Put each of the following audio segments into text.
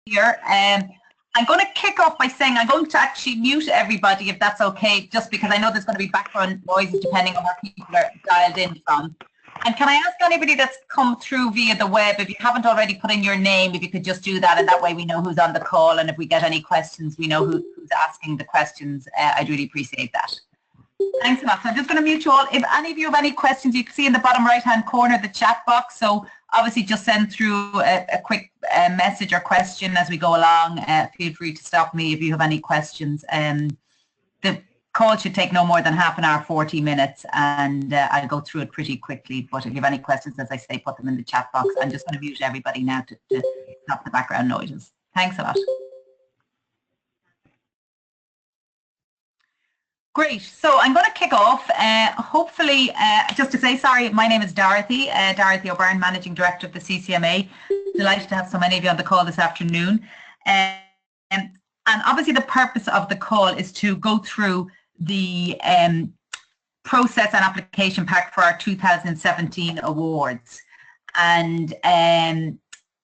here. I'm going to kick off by saying I'm going to actually mute everybody if that's okay, just because I know there's going to be background noises depending on where people are dialed in from. And can I ask anybody that's come through via the web, if you haven't already put in your name, if you could just do that, and that way we know who's on the call, and if we get any questions, we know who's asking the questions. I'd really appreciate that. Thanks a lot. So I'm just going to mute you all. If any of you have any questions, you can see in the bottom right-hand corner the chat box. So obviously just send through a quick message or question as we go along. Feel free to stop me if you have any questions. The call should take no more than half an hour, 40 minutes, and I'll go through it pretty quickly. But if you have any questions, as I say, put them in the chat box. I'm just going to mute everybody now to stop the background noises. Thanks a lot. Great. So I'm going to kick off. Hopefully, just to say, sorry, my name is Dorothy, Dorothy O'Byrne, Managing Director of the CCMA. Delighted to have so many of you on the call this afternoon. And obviously the purpose of the call is to go through the process and application pack for our 2017 awards. And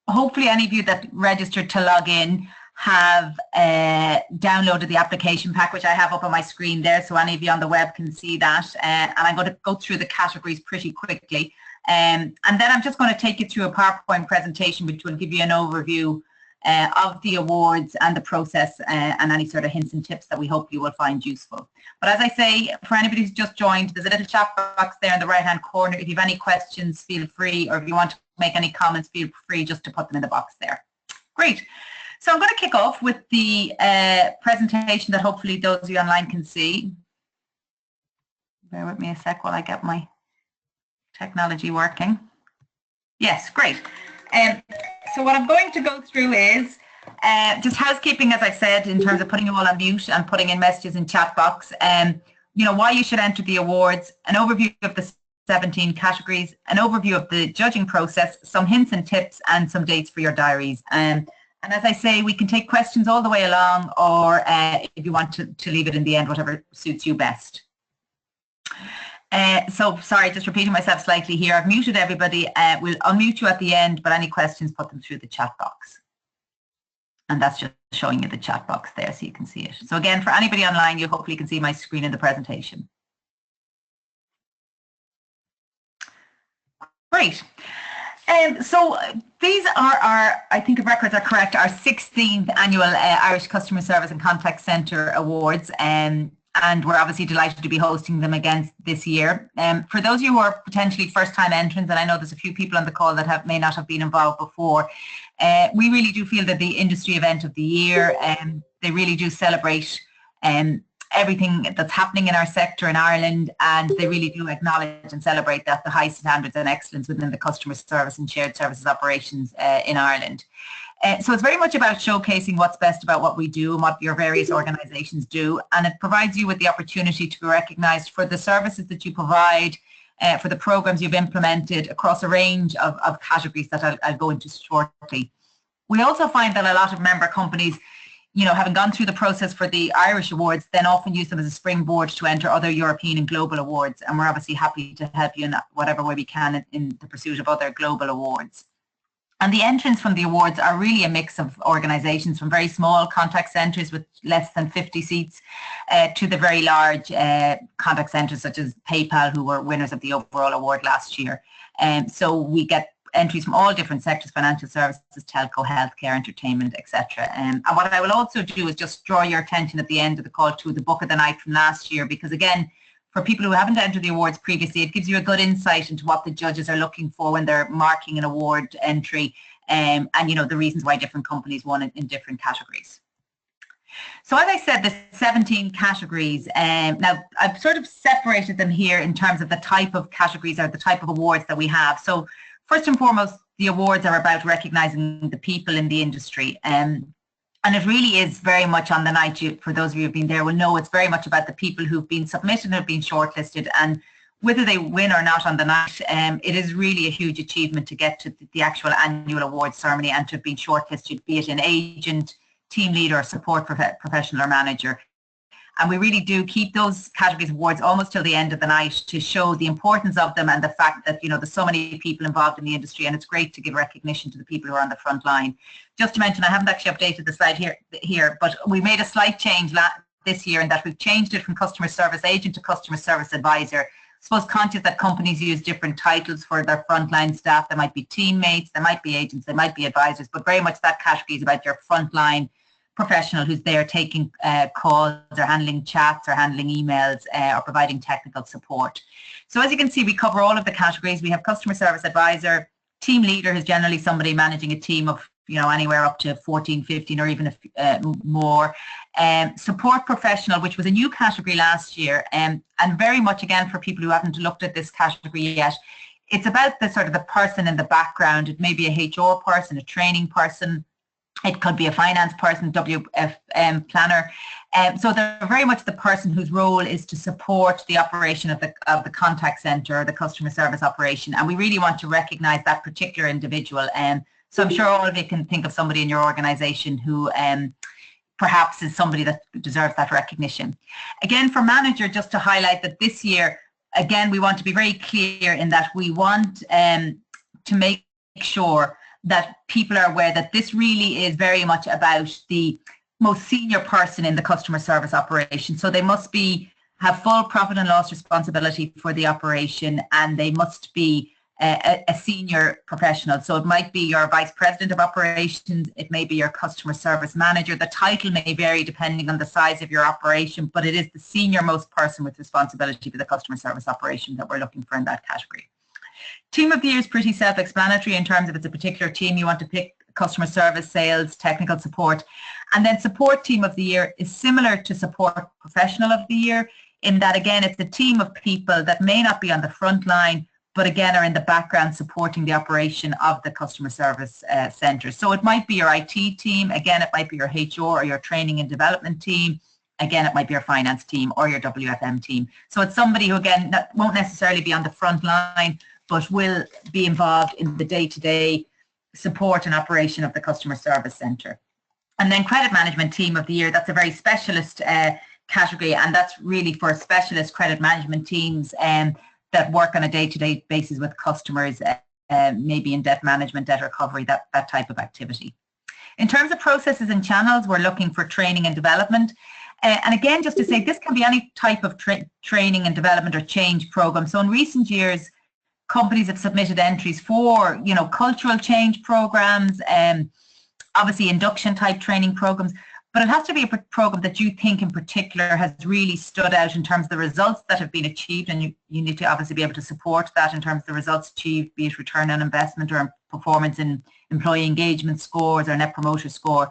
hopefully any of you that registered to log in have downloaded the application pack, which I have up on my screen there, so any of you on the web can see that. And I'm going to go through the categories pretty quickly. And then I'm just going to take you through a PowerPoint presentation, which will give you an overview of the awards and the process and any sort of hints and tips that we hope you will find useful. But as I say, for anybody who's just joined, there's a little chat box there in the right-hand corner. If you have any questions, feel free, or if you want to make any comments, feel free just to put them in the box there. Great. So I'm going to kick off with the presentation that hopefully those of you online can see. Bear with me a sec while I get my technology working. Yes, great. So what I'm going to go through is just housekeeping, as I said, in terms of putting you all on mute and putting in messages in chat box. You know, why you should enter the awards, an overview of the 17 categories, an overview of the judging process, some hints and tips, and some dates for your diaries. And as I say, we can take questions all the way along, or if you want to leave it in the end, whatever suits you best. So sorry, just repeating myself slightly here. I've muted everybody. We'll unmute you at the end, but any questions, put them through the chat box. And that's just showing you the chat box there so you can see it. So again, for anybody online, you hopefully can see my screen in the presentation. Great. So these are our, I think if records are correct, our 16th annual Irish Customer Service and Contact Centre Awards, and we're obviously delighted to be hosting them again this year. For those of you who are potentially first-time entrants, and I know there's a few people on the call that may not have been involved before, we really do feel that the industry event of the year, they really do celebrate everything that's happening in our sector in Ireland, and they really do acknowledge and celebrate that the high standards and excellence within the customer service and shared services operations in Ireland. So it's very much about showcasing what's best about what we do and what your various organisations do, and it provides you with the opportunity to be recognised for the services that you provide, for the programmes you've implemented across a range of categories that I'll go into shortly. We also find that a lot of member companies, you know, having gone through the process for the Irish awards, then often use them as a springboard to enter other European and global awards. And we're obviously happy to help you in whatever way we can in the pursuit of other global awards. And the entrants from the awards are really a mix of organisations, from very small contact centres with less than 50 seats to the very large contact centres such as PayPal, who were winners of the overall award last year. So we get entries from all different sectors: financial services, telco, healthcare, entertainment, etc. And what I will also do is just draw your attention at the end of the call to the book of the night from last year, because again, for people who haven't entered the awards previously, it gives you a good insight into what the judges are looking for when they're marking an award entry, and you know, the reasons why different companies won in different categories. So as I said, the 17 categories, now I've sort of separated them here in terms of the type of categories or the type of awards that we have. So first and foremost, the awards are about recognising the people in the industry. And it really is very much on the night, for those of you who've been there will know, it's very much about the people who've been submitted and have been shortlisted, and whether they win or not on the night, it is really a huge achievement to get to the actual annual awards ceremony and to have been shortlisted, be it an agent, team leader, or support professional or manager. And we really do keep those categories awards almost till the end of the night to show the importance of them and the fact that, there's so many people involved in the industry, and it's great to give recognition to the people who are on the front line. Just to mention, I haven't actually updated the slide here, but we made a slight change this year in that we've changed it from customer service agent to customer service advisor. I suppose conscious that companies use different titles for their frontline staff. There might be teammates, there might be agents, there might be advisors, but very much that category is about your frontline professional who's there taking calls or handling chats or handling emails or providing technical support. So as you can see, we cover all of the categories. We have customer service advisor, team leader, who's generally somebody managing a team of anywhere up to 14, 15 or even more. Support professional, which was a new category last year, and very much, again, for people who haven't looked at this category yet, it's about the sort of the person in the background. It may be a HR person, a training person, it could be a finance person, WFM planner. So they're very much the person whose role is to support the operation of the contact center or the customer service operation. And we really want to recognize that particular individual. So I'm sure all of you can think of somebody in your organization who perhaps is somebody that deserves that recognition. Again, for manager, just to highlight that this year, again, we want to be very clear in that we want to make sure that people are aware that this really is very much about the most senior person in the customer service operation. So they must have full profit and loss responsibility for the operation, and they must be a senior professional. So it might be your vice president of operations, it may be your customer service manager. The title may vary depending on the size of your operation, but it is the senior most person with responsibility for the customer service operation that we're looking for in that category. Team of the year is pretty self-explanatory in terms of it's a particular team. You want to pick customer service, sales, technical support. And then support team of the year is similar to support professional of the year in that, again, it's a team of people that may not be on the front line, but again are in the background supporting the operation of the customer service centre. So it might be your IT team, again, it might be your HR or your training and development team. Again, it might be your finance team or your WFM team. So it's somebody who, again, won't necessarily be on the front line, but will be involved in the day-to-day support and operation of the customer service centre. And then credit management team of the year, that's a very specialist category, and that's really for specialist credit management teams that work on a day-to-day basis with customers, maybe in debt management, debt recovery, that type of activity. In terms of processes and channels, we're looking for training and development. And again, just to say, this can be any type of training and development or change program. So in recent years, companies have submitted entries for, cultural change programs, obviously induction type training programs, but it has to be a program that you think in particular has really stood out in terms of the results that have been achieved, and you need to obviously be able to support that in terms of the results achieved, be it return on investment or performance in employee engagement scores or net promoter score.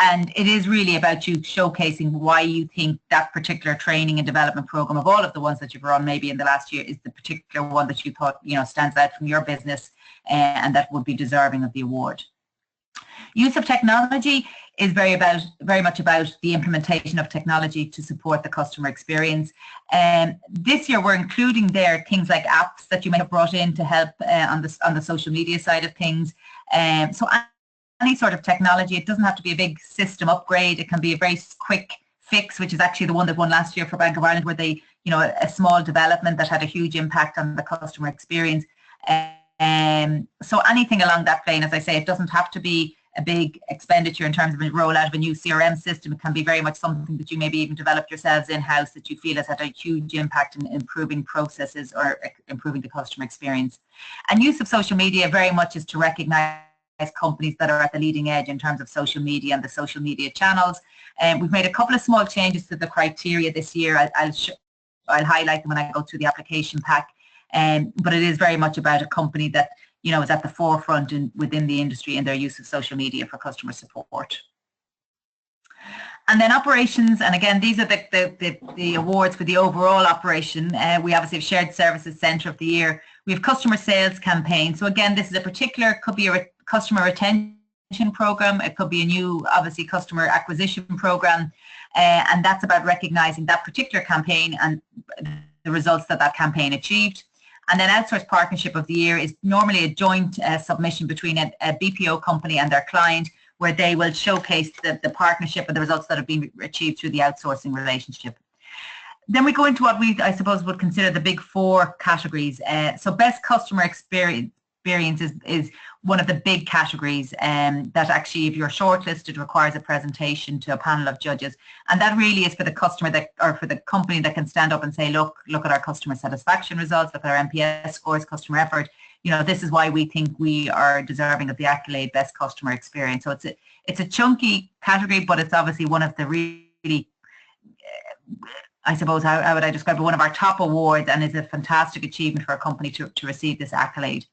And it is really about you showcasing why you think that particular training and development program of all of the ones that you've run maybe in the last year is the particular one that you thought, stands out from your business and that would be deserving of the award. Use of technology is very much about the implementation of technology to support the customer experience. This year we're including there things like apps that you may have brought in to help on the social media side of things. So any sort of technology, it doesn't have to be a big system upgrade. It can be a very quick fix, which is actually the one that won last year for Bank of Ireland, where they, a small development that had a huge impact on the customer experience. So anything along that plane, as I say, it doesn't have to be a big expenditure in terms of a rollout of a new CRM system. It can be very much something that you maybe even developed yourselves in-house that you feel has had a huge impact in improving processes or improving the customer experience. And use of social media very much is to recognise companies that are at the leading edge in terms of social media and the social media channels. We've made a couple of small changes to the criteria this year. I'll highlight them when I go through the application pack. But it is very much about a company that is at the forefront within the industry in their use of social media for customer support. And then operations, and again, these are the awards for the overall operation. We obviously have Shared Services Centre of the Year. We have Customer Sales Campaign. So again, this is a particular, could be a customer retention program. It could be a new, obviously, customer acquisition program. And that's about recognising that particular campaign and the results that campaign achieved. And then Outsourced Partnership of the Year is normally a joint submission between a BPO company and their client, where they will showcase the partnership and the results that have been achieved through the outsourcing relationship. Then we go into what we, I suppose, would consider the big four categories. So best customer experience is one of the big categories that actually, if you're shortlisted, requires a presentation to a panel of judges. And that really is for the customer that, or for the company that can stand up and say, look at our customer satisfaction results, look at our NPS scores, customer effort. You know, this is why we think we are deserving of the accolade best customer experience. So it's a chunky category, but it's obviously one of the really, I suppose, how would I describe it, one of our top awards, and is a fantastic achievement for a company to receive this accolade.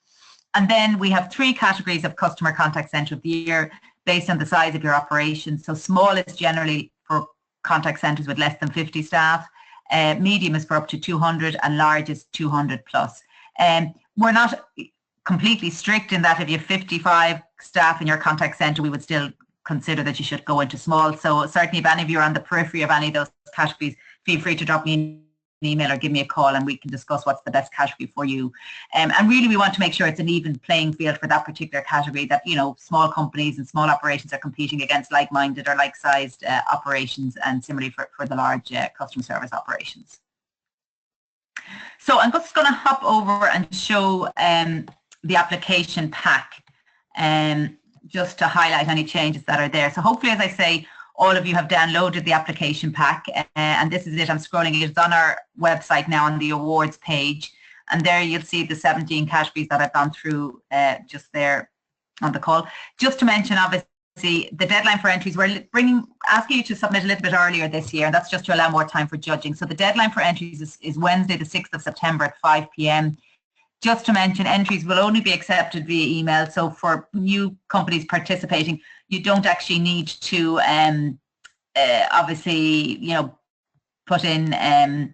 And then we have three categories of customer contact center of the year based on the size of your operation. So small is generally for contact centers with less than 50 staff, medium is for up to 200, and large is 200 plus. We're not completely strict in that if you have 55 staff in your contact center, we would still consider that you should go into small. So certainly if any of you are on the periphery of any of those categories, feel free to drop me an email or give me a call and we can discuss what's the best category for you. And really we want to make sure it's an even playing field for that particular category, that, you know, small companies and small operations are competing against like-minded or like-sized operations, and similarly for the large customer service operations. So I'm just going to hop over and show the application pack just to highlight any changes that are there. So hopefully, as I say, all of you have downloaded the application pack, and this is it. I'm scrolling. It's on our website now on the awards page, and there you'll see the 17 categories that I've gone through just there on the call. Just to mention, obviously, the deadline for entries, we're asking you to submit a little bit earlier this year, and that's just to allow more time for judging. So the deadline for entries is Wednesday, the 6th of September at 5 p.m. Just to mention, entries will only be accepted via email. So for new companies participating, you don't actually need to obviously, you know, put in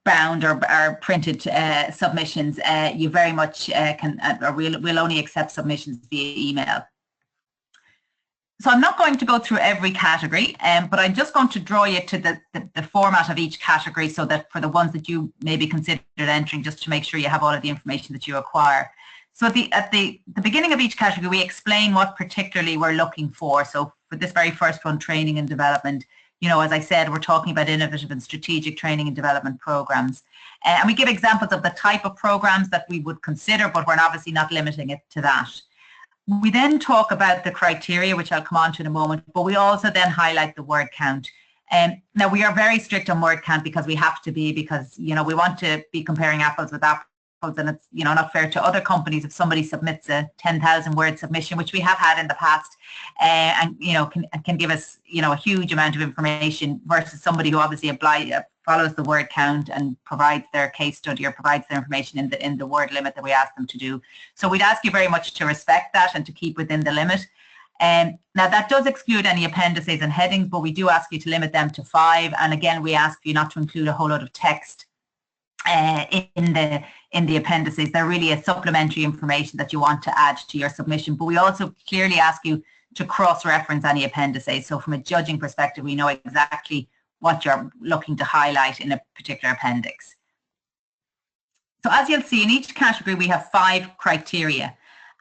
bound or printed submissions. You very much can, or we'll only accept submissions via email. So I'm not going to go through every category, but I'm just going to draw you to the format of each category, so that for the ones that you maybe considered entering, just to make sure you have all of the information that you require. So at the beginning of each category, we explain what particularly we're looking for. So for this very first one, training and development, you know, as I said, we're talking about innovative and strategic training and development programs. And we give examples of the type of programs that we would consider, but we're obviously not limiting it to that. We then talk about the criteria, which I'll come on to in a moment, but we also then highlight the word count. Now, we are very strict on word count because we have to be, because, you know, we want to be comparing apples with apples, and it's, you know, not fair to other companies if somebody submits a 10,000 word submission, which we have had in the past, and, you know, can give us, you know, a huge amount of information, versus somebody who obviously follows the word count and provides their case study or provides their information in the word limit that we ask them to do. So we'd ask you very much to respect that and to keep within the limit. Now that does exclude any appendices and headings, but we do ask you to limit them to 5. And again, we ask you not to include a whole lot of text in the appendices. They're really a supplementary information that you want to add to your submission. But we also clearly ask you to cross-reference any appendices. So from a judging perspective, we know exactly what you're looking to highlight in a particular appendix. So as you'll see, in each category, we have 5 criteria,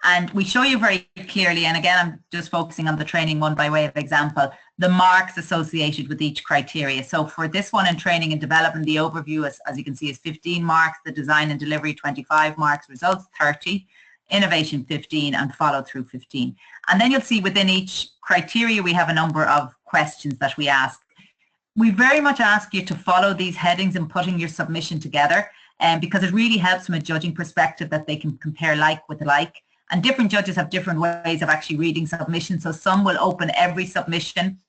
and we show you very clearly, and again, I'm just focusing on the training one by way of example, the marks associated with each criteria. So for this one in training and development, the overview, as you can see, is 15 marks, the design and delivery 25 marks, results 30, innovation 15, and follow through 15. And then you'll see within each criteria, we have a number of questions that we ask. We very much ask you to follow these headings in putting your submission together, because it really helps from a judging perspective that they can compare like with like. And different judges have different ways of actually reading submissions. So some will open every submission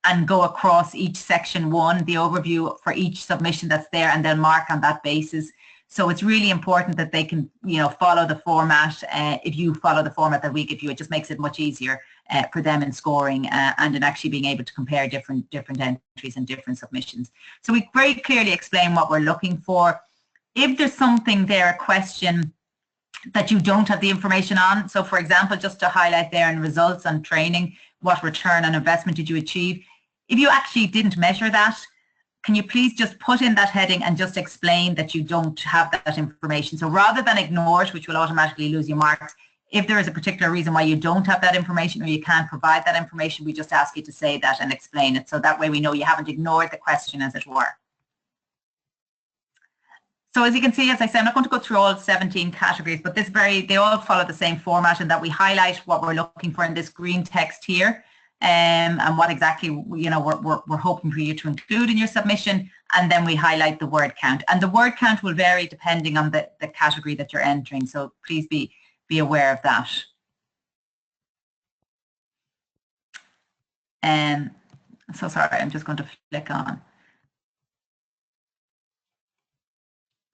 and go across each section 1, the overview for each submission that's there, and they'll mark on that basis. So it's really important that they can, you know, follow the format. If you follow the format that we give you, it just makes it much easier for them in scoring and in actually being able to compare different entries and different submissions. So we very clearly explain what we're looking for. If there's something there, a question that you don't have the information on, so for example, just to highlight there in results on training, what return on investment did you achieve? If you actually didn't measure that, can you please just put in that heading and just explain that you don't have that information? So rather than ignore it, which will automatically lose your marks, If there is a particular reason why you don't have that information or you can't provide that information, we just ask you to say that and explain it. So that way we know you haven't ignored the question, as it were. So as you can see, as I said, I'm not going to go through all 17 categories, but they all follow the same format, in that we highlight what we're looking for in this green text here, and what exactly we're hoping for you to include in your submission, and then we highlight the word count. And the word count will vary depending on the category that you're entering, so please be aware of that. So sorry, I'm just going to flick on.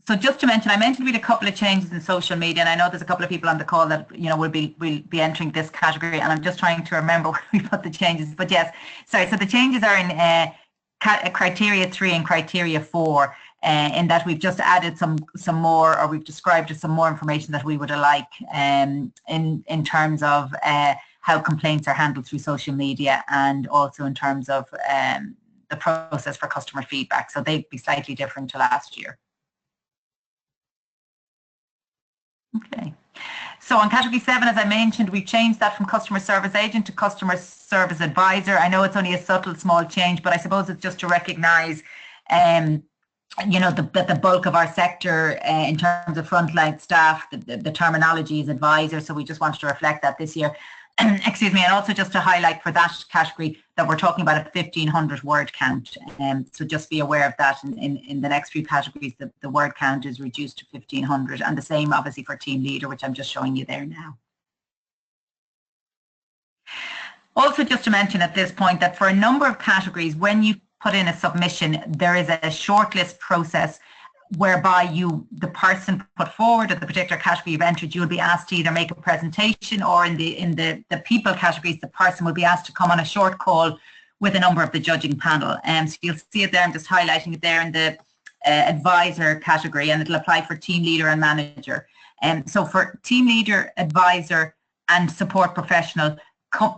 So just to mention, I mentioned we had a couple of changes in social media, and I know there's a couple of people on the call that will be entering this category, and I'm just trying to remember where we put the changes. But yes, sorry. So the changes are in criteria 3 and criteria 4, in that we've just added some more, or we've described some more information that we would like in terms of how complaints are handled through social media, and also in terms of the process for customer feedback. So they'd be slightly different to last year. Okay, so on category 7, as I mentioned, we've changed that from customer service agent to customer service advisor. I know it's only a subtle small change, but I suppose it's just to recognise the bulk of our sector in terms of frontline staff, the terminology is advisor, so we just wanted to reflect that this year. Excuse me, and also just to highlight for that category that we're talking about a 1,500 word count. So just be aware of that. In the next few categories, the word count is reduced to 1,500, and the same obviously for team leader, which I'm just showing you there now. Also, just to mention at this point that for a number of categories, when you put in a submission, there is a shortlist process whereby the person put forward at the particular category you've entered, you'll be asked to either make a presentation, or in the people categories, the person will be asked to come on a short call with a number of the judging panel. So you'll see it there. I'm just highlighting it there in the advisor category, and it'll apply for team leader and manager. So for team leader, advisor, and support professional,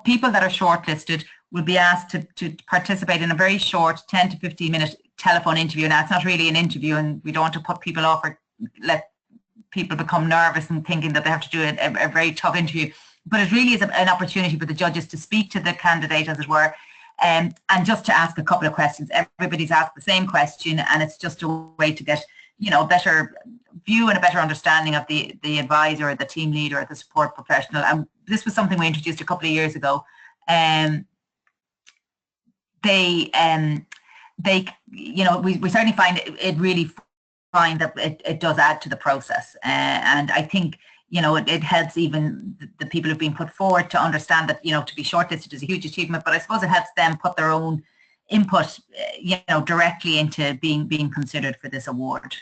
people that are shortlisted will be asked to participate in a very short 10 to 15 minute telephone interview. Now, it's not really an interview, and we don't want to put people off or let people become nervous and thinking that they have to do a very tough interview. But it really is an opportunity for the judges to speak to the candidate, as it were, and just to ask a couple of questions. Everybody's asked the same question, and it's just a way to get a better view and a better understanding of the advisor or the team leader or the support professional. And this was something we introduced a couple of years ago. We certainly find it really find that it does add to the process, and I think it helps even the people who've been put forward to understand that to be shortlisted is a huge achievement, but I suppose it helps them put their own input directly into being considered for this award.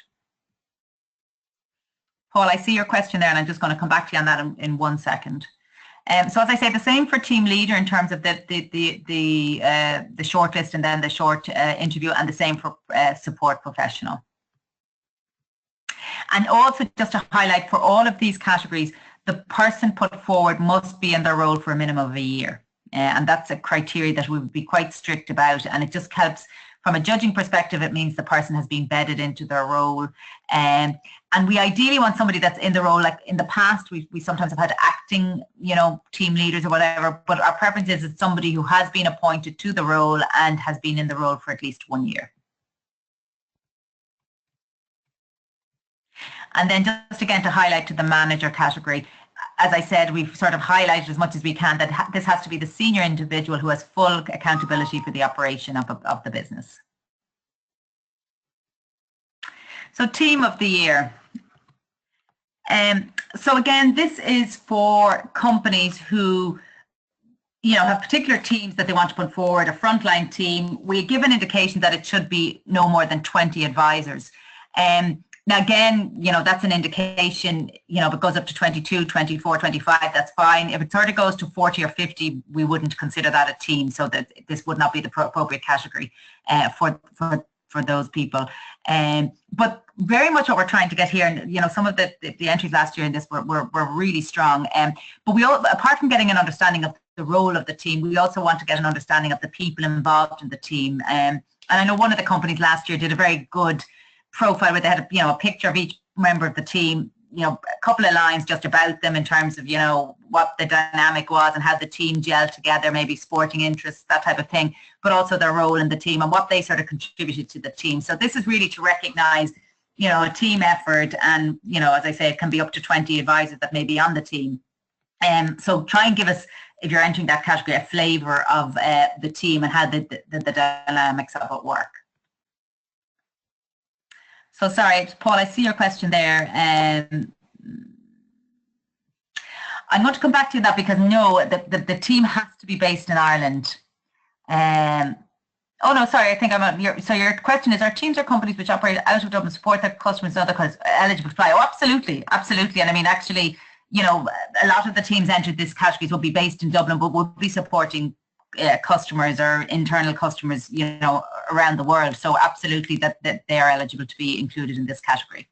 Paul, I see your question there, and I'm just going to come back to you on that in 1 second. So as I say, the same for team leader in terms of the shortlist and then the short interview, and the same for support professional. And also just to highlight, for all of these categories, the person put forward must be in their role for a minimum of a year. And that's a criteria that we would be quite strict about, and it just helps from a judging perspective. It means the person has been bedded into their role, and we ideally want somebody that's in the role. Like in the past, we sometimes have had acting team leaders or whatever, but our preference is it's somebody who has been appointed to the role and has been in the role for at least 1 year. And then just again to highlight to the manager category, as I said, we've sort of highlighted as much as we can that this has to be the senior individual who has full accountability for the operation of the business. So team of the year. So again, this is for companies who have particular teams that they want to put forward, a frontline team. We give an indication that it should be no more than 20 advisors. Now, again, that's an indication, if it goes up to 22, 24, 25, that's fine. If it sort of goes to 40 or 50, we wouldn't consider that a team, so that this would not be the appropriate category for those people. But very much what we're trying to get here, and some of the entries last year in this were really strong. But we all, apart from getting an understanding of the role of the team, we also want to get an understanding of the people involved in the team. And I know one of the companies last year did a very good profile where they had a picture of each member of the team, a couple of lines just about them in terms of, what the dynamic was and how the team gelled together, maybe sporting interests, that type of thing, but also their role in the team and what they sort of contributed to the team. So this is really to recognize, a team effort, and, as I say, it can be up to 20 advisors that may be on the team. So try and give us, if you're entering that category, a flavour of the team and how the dynamics of it work. So sorry, Paul, I see your question there. I'm going to come back to that because no, the team has to be based in Ireland. Oh no, sorry, I think I'm on so your question is, are teams or companies which operate out of Dublin support their customers and other customers eligible to apply? Oh, absolutely, absolutely. And I mean, actually, a lot of the teams entered this categories will be based in Dublin, but will be supporting customers or internal customers, around the world. So absolutely that they are eligible to be included in this category.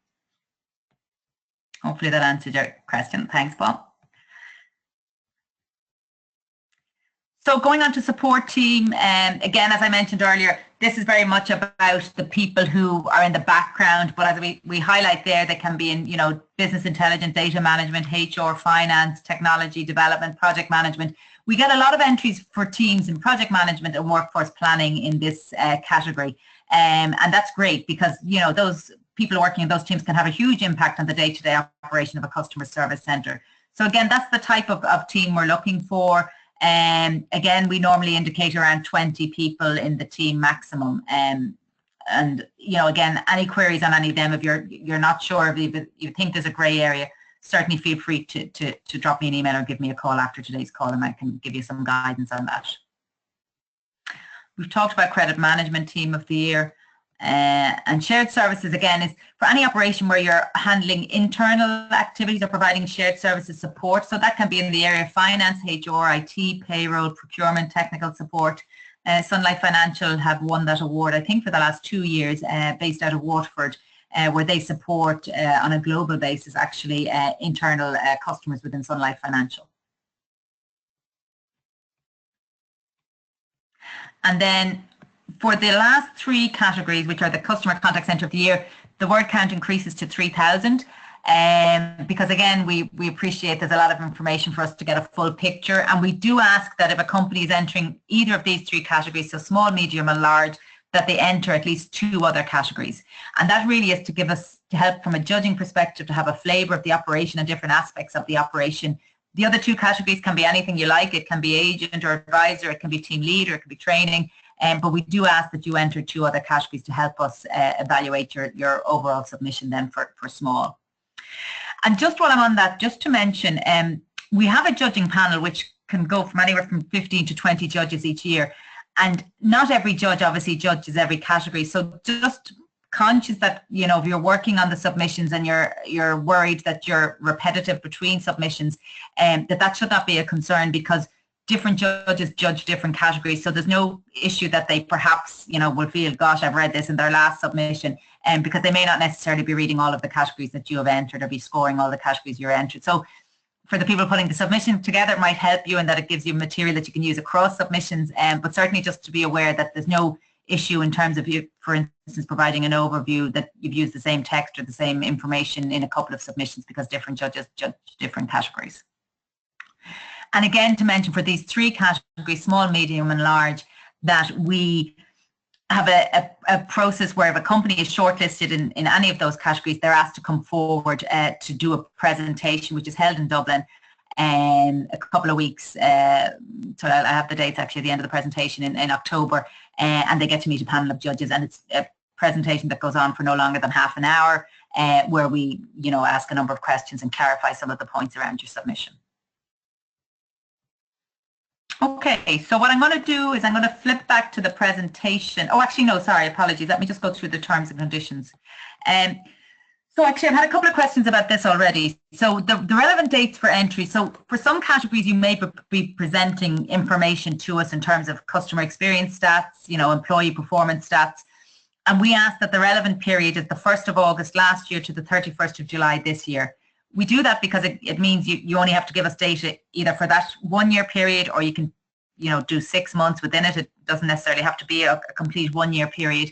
Hopefully that answered your question. Thanks, Paul. So going on to support team, again, as I mentioned earlier, this is very much about the people who are in the background, but as we highlight there, they can be in, business intelligence, data management, HR, finance, technology development, project management. We get a lot of entries for teams in project management and workforce planning in this category. And that's great because, those people working in those teams can have a huge impact on the day-to-day operation of a customer service centre. So again, that's the type of team we're looking for. Again, we normally indicate around 20 people in the team maximum. And, again, any queries on any of them, if you're not sure, if you think there's a grey area, certainly feel free to drop me an email or give me a call after today's call and I can give you some guidance on that. We've talked about credit management team of the year. And shared services, again, is for any operation where you're handling internal activities or providing shared services support. So that can be in the area of finance, HR, IT, payroll, procurement, technical support. Sun Life Financial have won that award, I think, for the last 2 years, based out of Waterford, where they support on a global basis, actually, internal customers within Sun Life Financial. And then for the last 3 categories, which are the customer contact centre of the year, the word count increases to 3,000. Because again, we appreciate there's a lot of information for us to get a full picture. And we do ask that if a company is entering either of these 3 categories, so small, medium and large, that they enter at least 2 other categories. And that really is to help from a judging perspective, to have a flavour of the operation and different aspects of the operation. The other 2 categories can be anything you like. It can be agent or advisor, it can be team leader, it can be training. But we do ask that you enter 2 other categories to help us evaluate your overall submission then for small. And just while I'm on that, just to mention, we have a judging panel which can go from anywhere from 15 to 20 judges each year. And not every judge obviously judges every category. So just conscious that, if you're working on the submissions and you're worried that you're repetitive between submissions, that should not be a concern, because different judges judge different categories. So there's no issue that they perhaps, will feel, gosh, I've read this in their last submission, because they may not necessarily be reading all of the categories that you have entered or be scoring all the categories you're entered. So for the people putting the submission together, it might help you in that it gives you material that you can use across submissions, but certainly just to be aware that there's no issue in terms of you, for instance, providing an overview that you've used the same text or the same information in a couple of submissions, because different judges judge different categories. And again, to mention for these 3 categories, small, medium and large, that we have a process where if a company is shortlisted in any of those categories, they're asked to come forward to do a presentation, which is held in Dublin in a couple of weeks. So I have the dates actually at the end of the presentation in October, and they get to meet a panel of judges, and it's a presentation that goes on for no longer than half an hour, where we ask a number of questions and clarify some of the points around your submission. Okay, so what I'm going to do is I'm going to flip back to the presentation. Oh, actually, no, sorry, apologies. Let me just go through the terms and conditions. So actually, I've had a couple of questions about this already. So the relevant dates for entry. So for some categories, you may be presenting information to us in terms of customer experience stats, employee performance stats. And we ask that the relevant period is the 1st of August last year to the 31st of July this year. We do that because it means you only have to give us data either for that 1-year period, or you can, do 6 months within it. It doesn't necessarily have to be a complete 1-year period.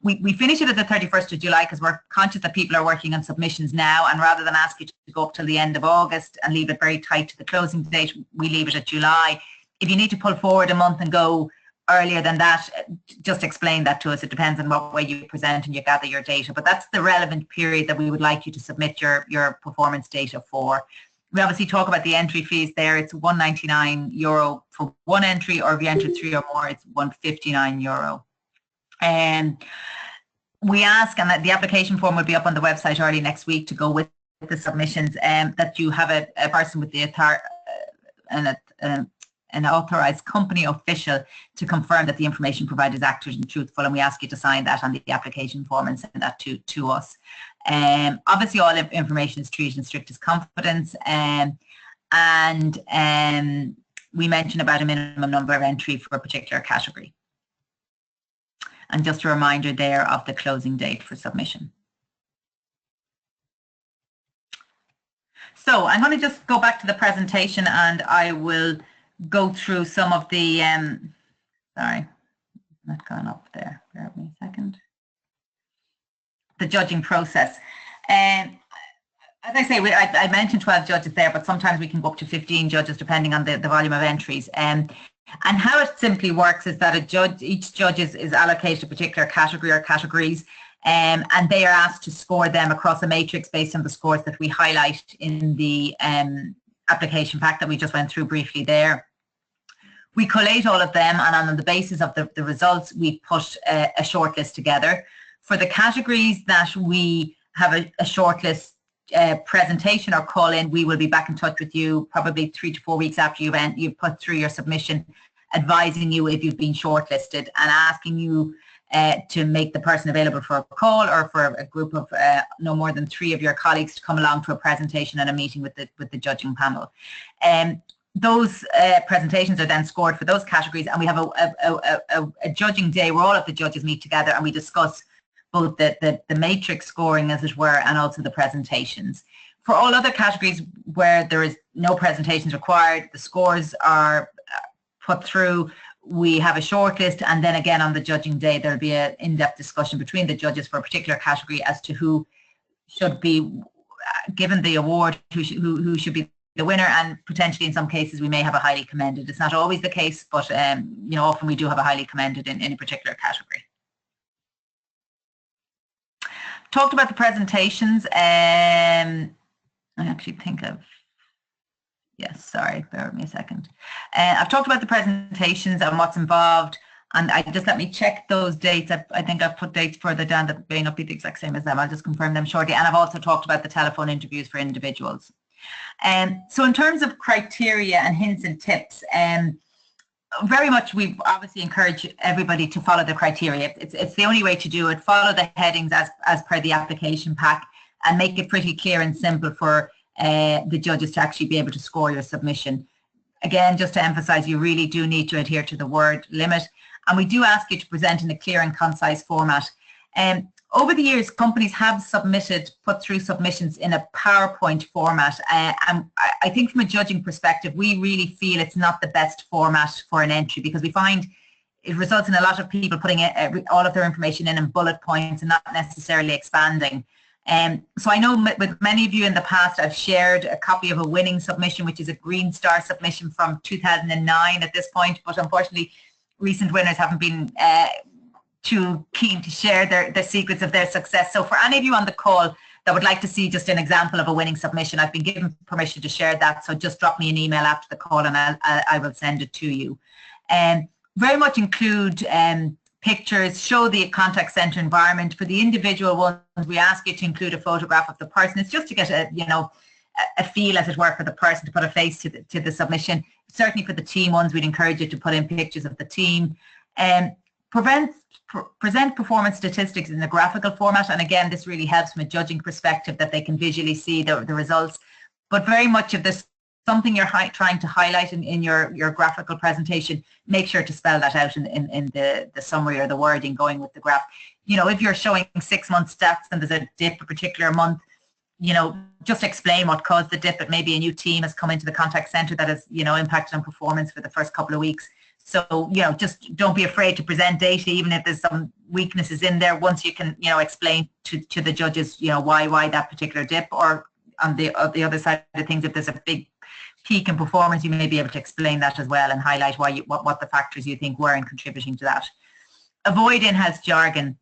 We finish it at the 31st of July because we're conscious that people are working on submissions now, and rather than ask you to go up till the end of August and leave it very tight to the closing date, we leave it at July. If you need to pull forward a month and go earlier than that, just explain that to us. It depends on what way you present and you gather your data, but that's the relevant period that we would like you to submit your performance data for. We obviously talk about the entry fees there. It's €199 for one entry, or if you enter 3 or more, it's €159. And we ask, and that the application form will be up on the website early next week to go with the submissions, that you have a person with the an authorised company official to confirm that the information provided is accurate and truthful, and we ask you to sign that on the application form and send that to us. Obviously, all information is treated in strictest confidence, and we mention about a minimum number of entry for a particular category. And just a reminder there of the closing date for submission. So I'm going to just go back to the presentation, and I will go through some of the, sorry, not gone up there, bear with me a second. The judging process. As I say, I mentioned 12 judges there, but sometimes we can go up to 15 judges depending on the volume of entries. And how it simply works is that each judge is allocated a particular category or categories, and they are asked to score them across a matrix based on the scores that we highlight in the application pack that we just went through briefly there. We collate all of them, and on the basis of the results, we put a shortlist together. For the categories that we have a shortlist presentation or call in, we will be back in touch with you probably 3 to 4 weeks after you've put through your submission, advising you if you've been shortlisted and asking you to make the person available for a call, or for a group of no more than 3 of your colleagues to come along to a presentation and a meeting with the judging panel. Those presentations are then scored for those categories, and we have a judging day where all of the judges meet together and we discuss both the matrix scoring, as it were, and also the presentations. For all other categories where there is no presentations required, the scores are put through, we have a shortlist, and then again on the judging day there'll be an in-depth discussion between the judges for a particular category as to who should be given the award, who should be the winner, and potentially in some cases we may have a highly commended. It's not always the case, but you know, often we do have a highly commended in a particular category. Talked about the presentations. I actually think of, yes, sorry, bear with me a second. I've talked about the presentations and what's involved, and let me check those dates. I think I've put dates further down that may not be the exact same as them. I'll just confirm them shortly. And I've also talked about the telephone interviews for individuals. So in terms of criteria and hints and tips, very much we obviously encourage everybody to follow the criteria. It's the only way to do it. Follow the headings as per the application pack, and make it pretty clear and simple for the judges to actually be able to score your submission. Again, just to emphasize, you really do need to adhere to the word limit, and we do ask you to present in a clear and concise format. Over the years, companies have put through submissions in a PowerPoint format, and I think from a judging perspective, we really feel it's not the best format for an entry, because we find it results in a lot of people putting all of their information in bullet points and not necessarily expanding. So I know with many of you in the past, I've shared a copy of a winning submission, which is a green star submission from 2009 at this point, but unfortunately, recent winners haven't been too keen to share the secrets of their success. So for any of you on the call that would like to see just an example of a winning submission, I've been given permission to share that. So just drop me an email after the call and I will send it to you. Very much include pictures, show the contact center environment. For the individual ones, we ask you to include a photograph of the person. It's just to get a feel, as it were, for the person, to put a face to the submission. Certainly for the team ones, we'd encourage you to put in pictures of the team. Present performance statistics in a graphical format, and again, this really helps from a judging perspective, that they can visually see the results. But very much of this, something you're trying to highlight in your graphical presentation, make sure to spell that out in the summary or the wording going with the graph. You know, if you're showing 6-month stats and there's a dip a particular month, you know, just explain what caused the dip. But maybe a new team has come into the contact center that has, you know, impacted on performance for the first couple of weeks. So, just don't be afraid to present data, even if there's some weaknesses in there. Once you can, explain to the judges, why that particular dip, or on the other side of things, if there's a big peak in performance, you may be able to explain that as well and highlight what the factors you think were in contributing to that. Avoid in-house jargon.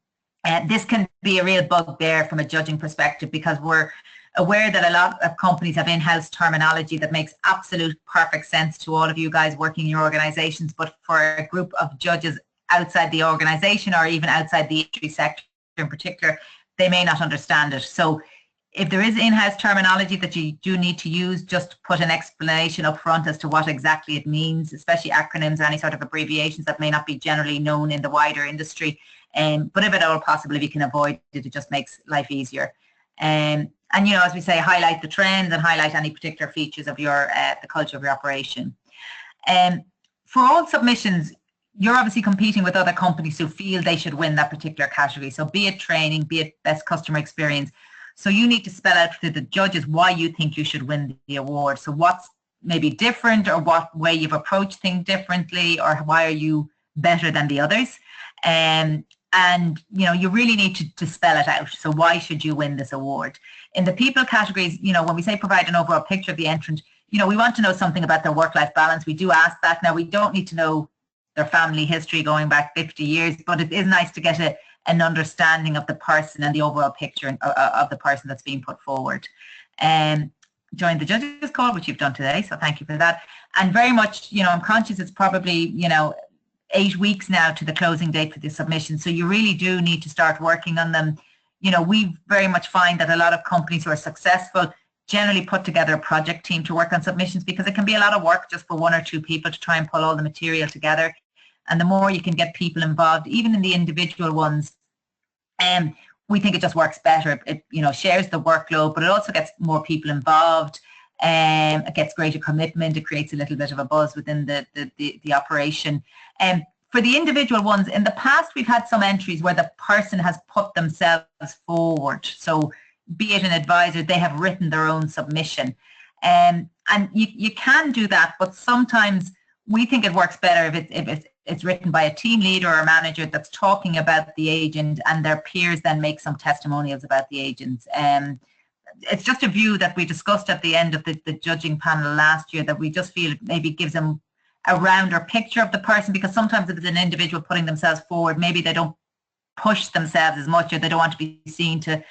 This can be a real bugbear from a judging perspective, because we're aware that a lot of companies have in-house terminology that makes absolute perfect sense to all of you guys working in your organizations, but for a group of judges outside the organization, or even outside the industry sector in particular, they may not understand it. So if there is in-house terminology that you do need to use, just put an explanation up front as to what exactly it means, especially acronyms or any sort of abbreviations that may not be generally known in the wider industry. But if at all possible, if you can avoid it, it just makes life easier. And as we say, highlight the trends and highlight any particular features of your the culture of your operation. For all submissions, you're obviously competing with other companies who feel they should win that particular category. So be it training, be it best customer experience. So you need to spell out to the judges why you think you should win the award. So what's maybe different, or what way you've approached things differently, or why are you better than the others? And you really need to spell it out. So why should you win this award? In the people categories, when we say provide an overall picture of the entrant, we want to know something about their work-life balance. We do ask that. Now, we don't need to know their family history going back 50 years, but it is nice to get an understanding of the person and the overall picture of the person that's being put forward. Join the judges call, which you've done today, so thank you for that. And very much, I'm conscious it's probably, 8 weeks now to the closing date for the submission, so you really do need to start working on them. We very much find that a lot of companies who are successful generally put together a project team to work on submissions, because it can be a lot of work just for 1 or 2 people to try and pull all the material together. And the more you can get people involved, even in the individual ones, we think it just works better. It shares the workload, but it also gets more people involved. It gets greater commitment. It creates a little bit of a buzz within the operation. For the individual ones, in the past, we've had some entries where the person has put themselves forward. So be it an advisor, they have written their own submission. And you can do that, but sometimes we think it works better if it's written by a team leader or a manager that's talking about the agent, and their peers then make some testimonials about the agents. It's just a view that we discussed at the end of the judging panel last year, that we just feel it maybe gives them a rounder picture of the person, because sometimes if it's an individual putting themselves forward, maybe they don't push themselves as much, or they don't want to be seen to,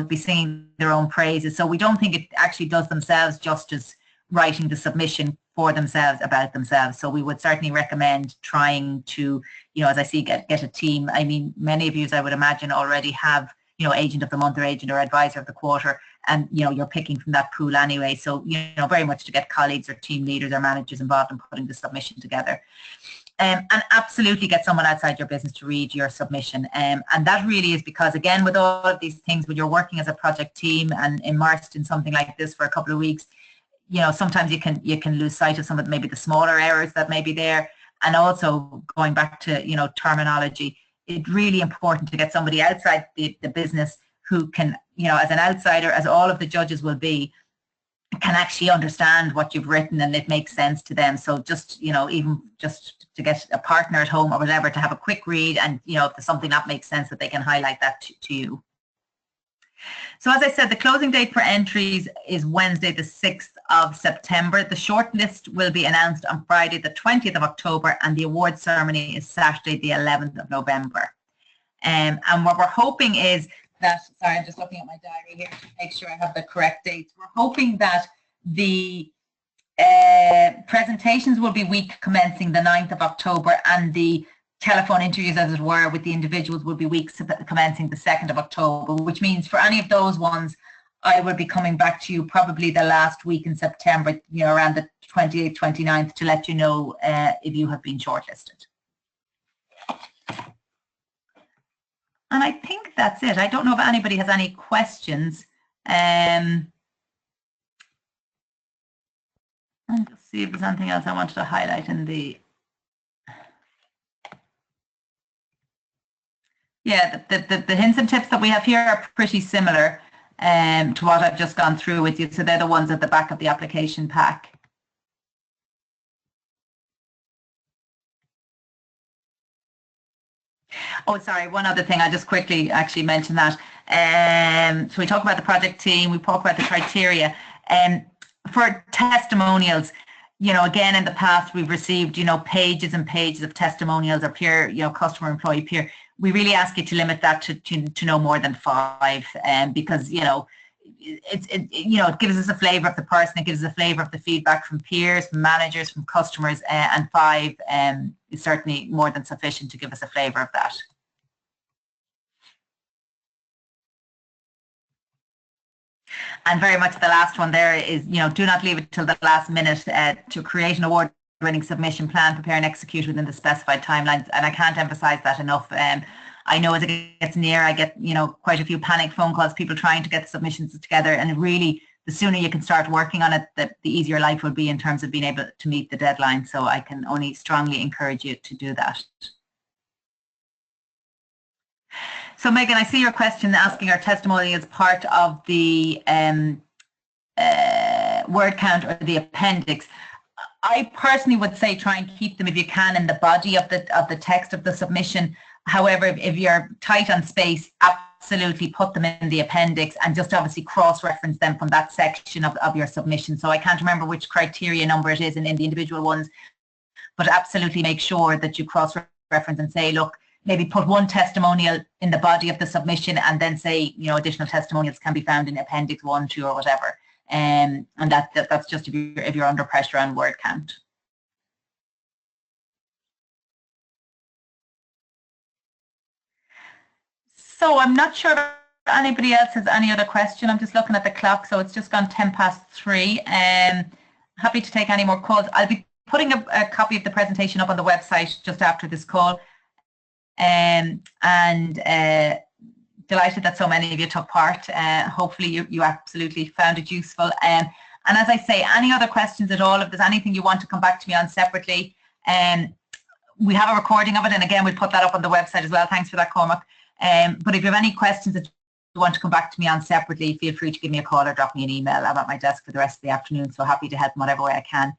be singing their own praises. So we don't think it actually does themselves justice writing the submission for themselves about themselves. So we would certainly recommend trying to, as I see, get a team. I mean, many of you, as I would imagine, already have, agent of the month or agent or advisor of the quarter, and you're picking from that pool anyway. So very much to get colleagues or team leaders or managers involved in putting the submission together. And absolutely get someone outside your business to read your submission. And that really is because, again, with all of these things, when you're working as a project team and immersed in something like this for a couple of weeks, sometimes you can lose sight of some of maybe the smaller errors that may be there. And also going back to, terminology, it's really important to get somebody outside the business who can, as an outsider, as all of the judges will be, can actually understand what you've written and it makes sense to them. So just, even just to get a partner at home or whatever to have a quick read, and, if there's something that makes sense, that they can highlight that to you. So as I said, the closing date for entries is Wednesday, the 6th of September. The shortlist will be announced on Friday, the 20th of October, and the award ceremony is Saturday, the 11th of November. And what we're hoping is that, sorry, I'm just looking at my diary here to make sure I have the correct dates. We're hoping that the presentations will be week commencing the 9th of October, and the telephone interviews, as it were, with the individuals will be weeks commencing the 2nd of October, which means for any of those ones, I will be coming back to you probably the last week in September, around the 28th, 29th, to let you know if you have been shortlisted. And I think that's it. I don't know if anybody has any questions. And just see if there's anything else I wanted to highlight in the... Yeah, the hints and tips that we have here are pretty similar to what I've just gone through with you. So they're the ones at the back of the application pack. Oh, sorry, one other thing. I just quickly actually mention that. So we talk about the project team, we talk about the criteria. For testimonials, again, in the past, we've received, pages and pages of testimonials or peer, customer, employee, peer. We really ask you to limit that to no more than 5, because, it gives us a flavour of the person, it gives us a flavour of the feedback from peers, from managers, from customers, and 5 is certainly more than sufficient to give us a flavour of that. And very much the last one there is, do not leave it till the last minute to create an award-winning submission plan, prepare and execute within the specified timelines. And I can't emphasize that enough. I know as it gets near, I get, quite a few panic phone calls, people trying to get submissions together. And really, the sooner you can start working on it, the easier life will be in terms of being able to meet the deadline. So I can only strongly encourage you to do that. So Megan, I see your question asking our testimony as part of the word count or the appendix. I personally would say try and keep them if you can in the body of the text of the submission. However, if you're tight on space, absolutely put them in the appendix and just obviously cross-reference them from that section of your submission. So I can't remember which criteria number it is in the individual ones, but absolutely make sure that you cross-reference and say, look, maybe put one testimonial in the body of the submission and then say, additional testimonials can be found in appendix 1, 2 or whatever. And that's just if you're under pressure on word count. So I'm not sure if anybody else has any other question. I'm just looking at the clock, so it's just gone 3:10. Happy to take any more calls. I'll be putting a copy of the presentation up on the website just after this call. And delighted that so many of you took part. Hopefully you absolutely found it useful. And as I say, any other questions at all, if there's anything you want to come back to me on separately, we have a recording of it, and again we'll put that up on the website as well. Thanks for that, Cormac. But if you have any questions that you want to come back to me on separately, feel free to give me a call or drop me an email. I'm at my desk for the rest of the afternoon, so happy to help in whatever way I can.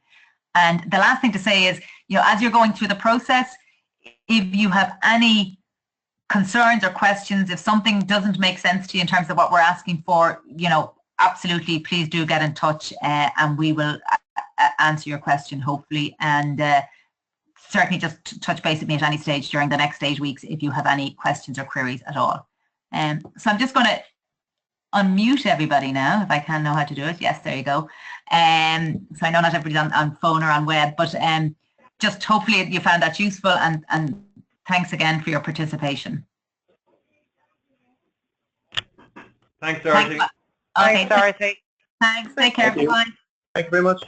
And the last thing to say is, as you're going through the process, if you have any concerns or questions, if something doesn't make sense to you in terms of what we're asking for, absolutely, please do get in touch and we will answer your question, hopefully. And certainly just touch base with me at any stage during the next 8 weeks if you have any questions or queries at all. So I'm just going to unmute everybody now, if I can know how to do it. Yes, there you go. So I know not everybody's on phone or on web, but just hopefully you found that useful, and thanks again for your participation. Thanks, Dorothy. Okay. Thanks, Dorothy. Thanks. Take care. Bye. Thank you very much.